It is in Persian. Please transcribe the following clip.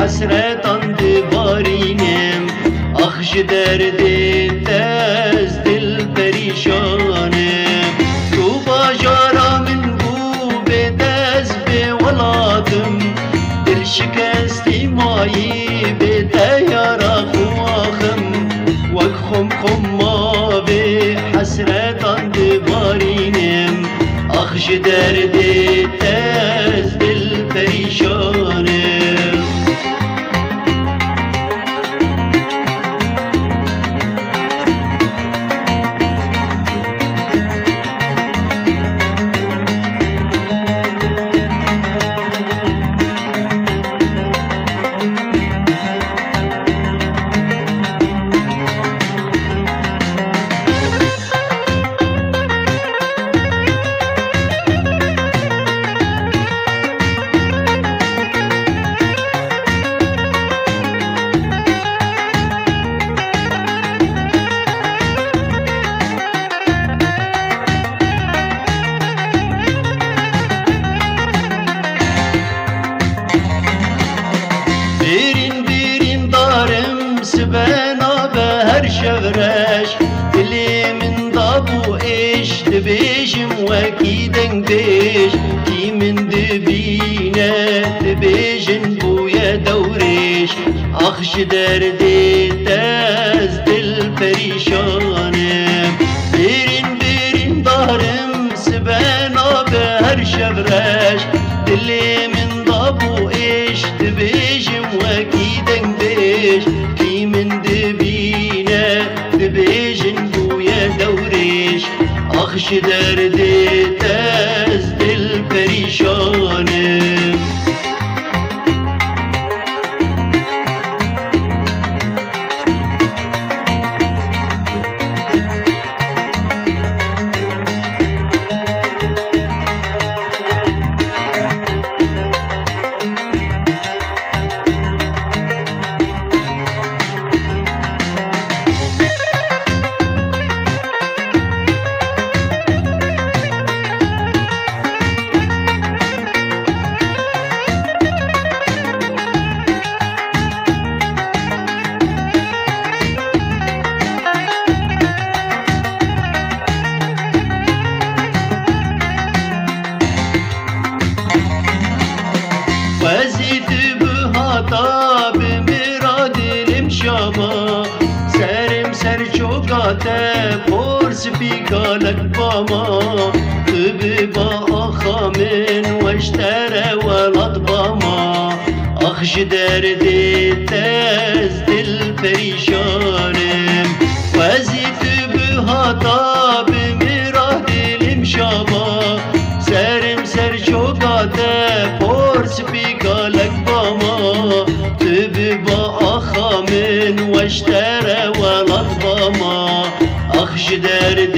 حسرتان دبارینم آخش درد تز دل پریشانم تو باجارا من بو به دست به ولادم دل شکستی مایی به دیارا خواخم وک خم خم ما به حسرتان دبارینم آخش درد تز دل پریشانم سبنا بهر شغرش دلی من دابو ايش دبيجم وكيدن بيش كي من دبينه دبيجن بويا دوريش اخش دردي تز دل پریشانم برين دارم سبنا بهر شغرش دلی من دابو ايش دبيجم وكيدن بيش من دبينه دبيجن بويا دوريش اخش درد تز دل پریشانم وزيد بهاتا بمرادلم شاما سرم سر چوکاته پرس بیگالک باما تب با آخامن وشتر ولاد باما اخش درد تز دل پریشانم وزيد بهاتا بمرادلم شاما سرم سر چوکاته پرس بیگالک باما تب با آخامن وشتر ولاد باما اخش درد